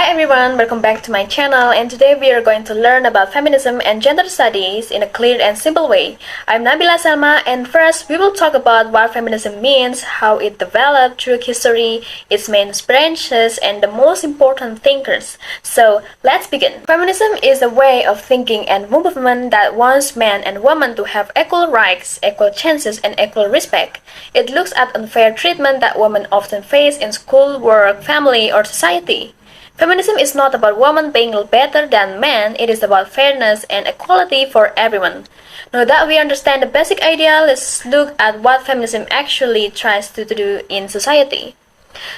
Hi everyone, welcome back to my channel, and today we are going to learn about feminism and gender studies in a clear and simple way. I'm Nabila Salma, and first we will talk about what feminism means, how it developed through history, its main branches, and the most important thinkers. So let's begin. Feminism is a way of thinking and movement that wants men and women to have equal rights, equal chances, and equal respect. It looks at unfair treatment that women often face in school, work, family, or society. Feminism is not about women being better than men, it is about fairness and equality for everyone. Now that we understand the basic idea, let's look at what feminism actually tries to do in society.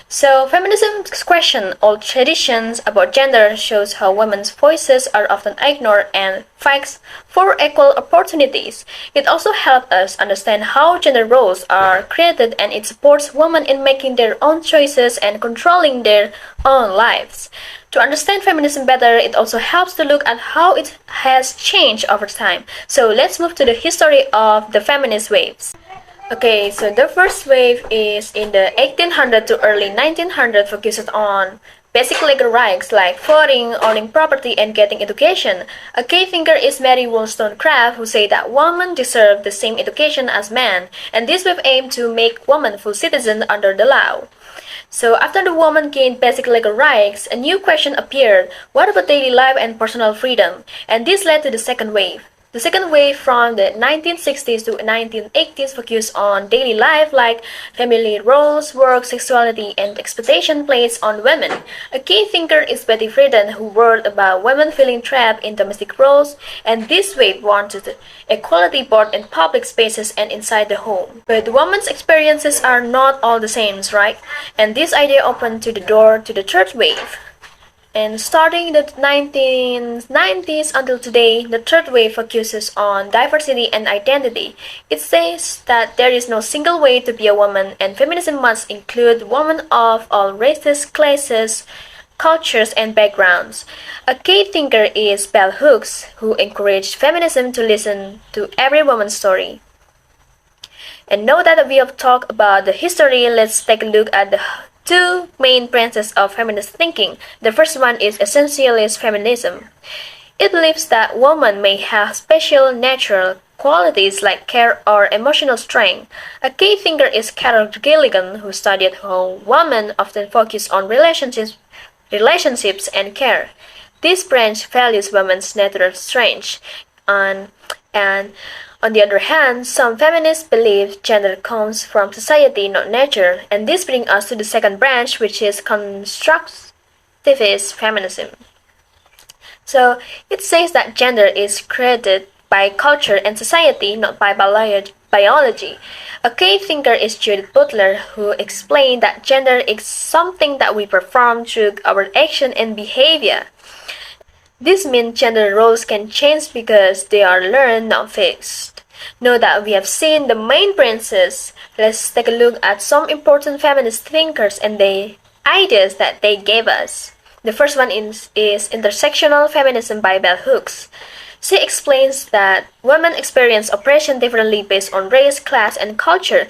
So, feminism questions old traditions about gender, shows how women's voices are often ignored, and fights for equal opportunities. It also helps us understand how gender roles are created, and it supports women in making their own choices and controlling their own lives. To understand feminism better, it also helps to look at how it has changed over time. So, let's move to the history of the feminist waves. Okay, so the first wave is in the 1800 to early 1900, focused on basic legal rights like voting, owning property, and getting education. A key thinker is Mary Wollstonecraft, who said that women deserve the same education as men, and this wave aimed to make women full citizens under the law. So after the woman gained basic legal rights, a new question appeared: what about daily life and personal freedom? And this led to the second wave. The second wave from the 1960s to 1980s focused on daily life like family roles, work, sexuality, and expectation placed on women. A key thinker is Betty Friedan, who wrote about women feeling trapped in domestic roles, and this wave wanted equality both in public spaces and inside the home. But women's experiences are not all the same, right? And this idea opened to the door to the third wave. And starting in the 1990s until today, the third wave focuses on diversity and identity. It says that there is no single way to be a woman, and feminism must include women of all races, classes, cultures, and backgrounds. A key thinker is Bell Hooks, who encouraged feminism to listen to every woman's story. And now that we have talked about the history, let's take a look at the two main branches of feminist thinking. The first one is essentialist feminism. It believes that women may have special natural qualities like care or emotional strength. A key thinker is Carol Gilligan, who studied how women often focus on relationships and care. This branch values women's natural strength, and on the other hand, some feminists believe gender comes from society, not nature, and this brings us to the second branch, which is constructivist feminism. So, it says that gender is created by culture and society, not by biology. A key thinker is Judith Butler, who explained that gender is something that we perform through our action and behavior. This means gender roles can change because they are learned, not fixed. Now that we have seen the main branches, let's take a look at some important feminist thinkers and the ideas that they gave us. The first one is intersectional feminism by Bell Hooks. She explains that women experience oppression differently based on race, class, and culture.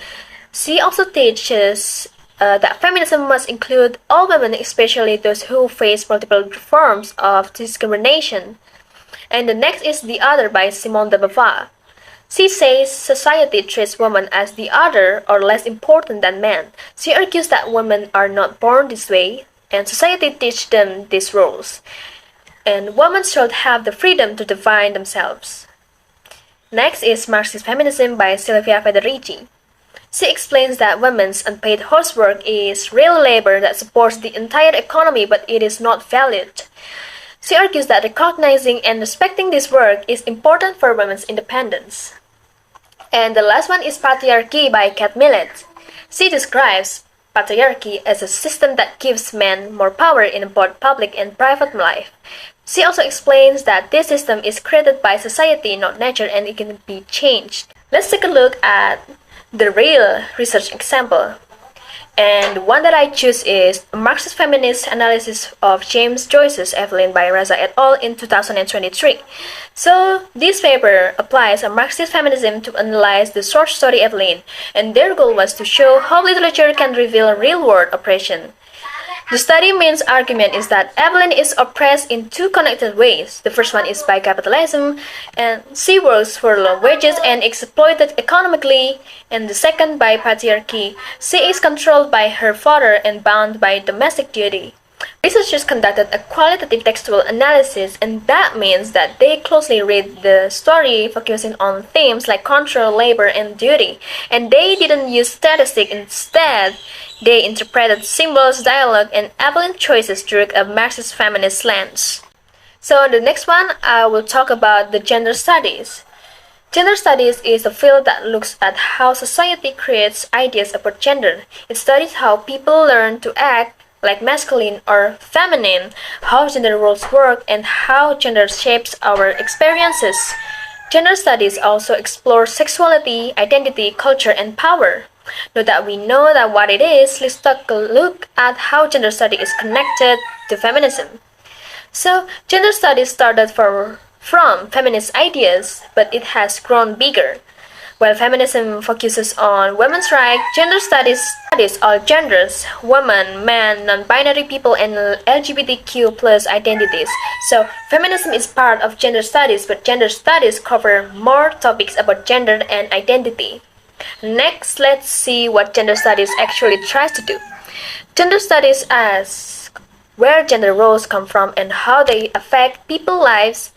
She also teaches that feminism must include all women, especially those who face multiple forms of discrimination. And the next is The Other by Simone de Beauvoir. She says society treats women as the other or less important than men. She argues that women are not born this way, and society teaches them these roles. And women should have the freedom to define themselves. Next is Marxist feminism by Silvia Federici. She explains that women's unpaid housework is real labor that supports the entire economy, but it is not valued. She argues that recognizing and respecting this work is important for women's independence. And the last one is Patriarchy by Kat Millett. She describes patriarchy as a system that gives men more power in both public and private life. She also explains that this system is created by society, not nature, and it can be changed. Let's take a look at the real research example. And the one that I choose is a Marxist feminist analysis of James Joyce's Evelyn by Raza et al. In 2023. So this paper applies a Marxist feminism to analyze the short story Evelyn, and their goal was to show how literature can reveal real-world oppression. The study main's argument is that Evelyn is oppressed in two connected ways. The first one is by capitalism, and she works for low wages and exploited economically, and the second by patriarchy. She is controlled by her father and bound by domestic duty. Researchers conducted a qualitative textual analysis, and that means that they closely read the story, focusing on themes like control, labor, and duty. And they didn't use statistics. Instead, they interpreted symbols, dialogue, and Evelyn choices through a Marxist feminist lens. So, the next one, I will talk about the gender studies. Gender studies is a field that looks at how society creates ideas about gender. It studies how people learn to act like masculine or feminine, how gender roles work, and how gender shapes our experiences. Gender studies also explore sexuality, identity, culture, and power. Now that we know that what it is, let's take a look at how gender study is connected to feminism. So, gender studies started from feminist ideas, but it has grown bigger. While feminism focuses on women's rights, gender studies all genders, women, men, non-binary people, and LGBTQ plus identities. So feminism is part of gender studies, but gender studies cover more topics about gender and identity. Next, let's see what gender studies actually tries to do. Gender studies asks where gender roles come from and how they affect people's lives,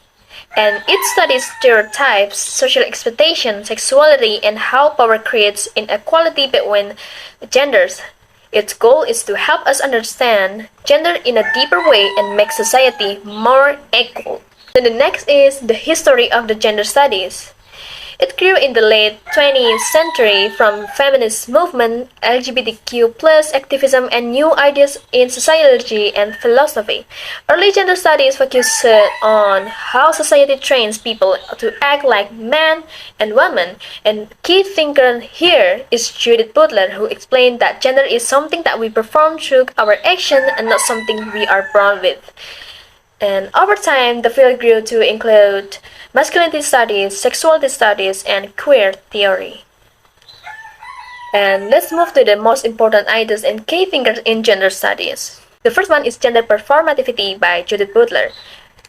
and it studies stereotypes, social expectations, sexuality, and how power creates inequality between genders. Its goal is to help us understand gender in a deeper way and make society more equal. Then the next is the history of the gender studies. It grew in the late 20th century from feminist movement, LGBTQ plus activism, and new ideas in sociology and philosophy. Early gender studies focused on how society trains people to act like men and women. And key thinker here is Judith Butler, who explained that gender is something that we perform through our action and not something we are born with. And over time, the field grew to include masculinity studies, sexuality studies, and queer theory. And let's move to the most important ideas and key thinkers in gender studies. The first one is gender performativity by Judith Butler.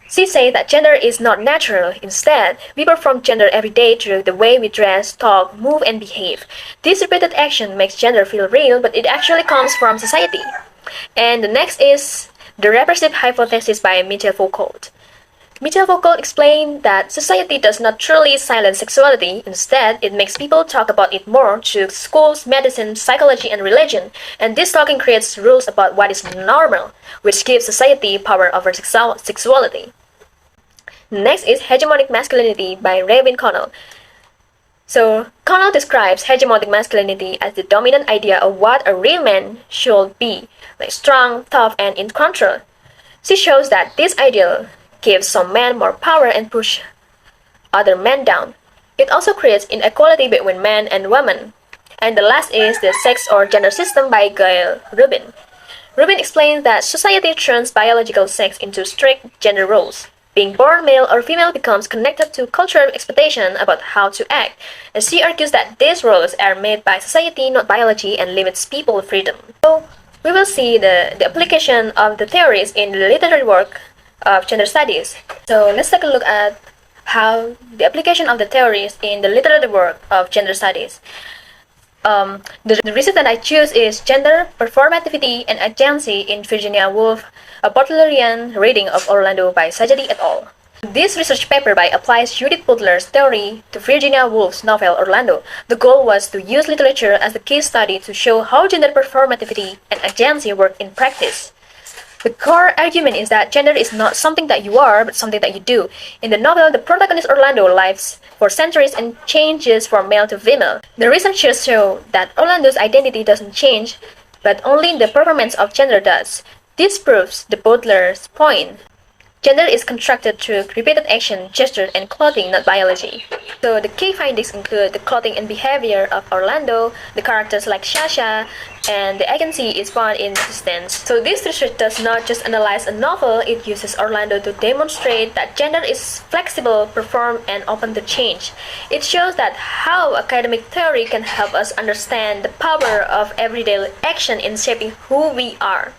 She says that gender is not natural. Instead, we perform gender every day through the way we dress, talk, move, and behave. This repeated action makes gender feel real, but it actually comes from society. And the next is the repressive hypothesis by Michel Foucault. Michel Foucault explained that society does not truly silence sexuality. Instead, it makes people talk about it more through schools, medicine, psychology, and religion. And this talking creates rules about what is normal, which gives society power over sexuality. Next is hegemonic masculinity by Raven Connell. So, Connell describes hegemonic masculinity as the dominant idea of what a real man should be, like strong, tough, and in control. She shows that this ideal gives some men more power and push other men down. It also creates inequality between men and women. And the last is the sex or gender system by Gail Rubin. Rubin explains that society turns biological sex into strict gender roles. Being born male or female becomes connected to cultural expectation about how to act, and she argues that these roles are made by society, not biology, and limits people's freedom. So, we will see the application of the theories in the literary work of gender studies. So, let's take a look at how the application of the theories in the literary work of gender studies. The reason that I choose is Gender, Performativity, and Agency in Virginia Woolf, a Butlerian reading of Orlando by Sajadi et al. This research paper applies Judith Butler's theory to Virginia Woolf's novel Orlando. The goal was to use literature as a case study to show how gender performativity and agency work in practice. The core argument is that gender is not something that you are, but something that you do. In the novel, the protagonist Orlando lives for centuries and changes from male to female. The researchers show that Orlando's identity doesn't change, but only the performance of gender does. This proves the Butler's point. Gender is constructed through repeated action, gesture, and clothing, not biology. So the key findings include the clothing and behavior of Orlando, the characters like Sasha, and the agency is found in resistance. So this research does not just analyze a novel, it uses Orlando to demonstrate that gender is flexible, performed, and open to change. It shows that how academic theory can help us understand the power of everyday action in shaping who we are.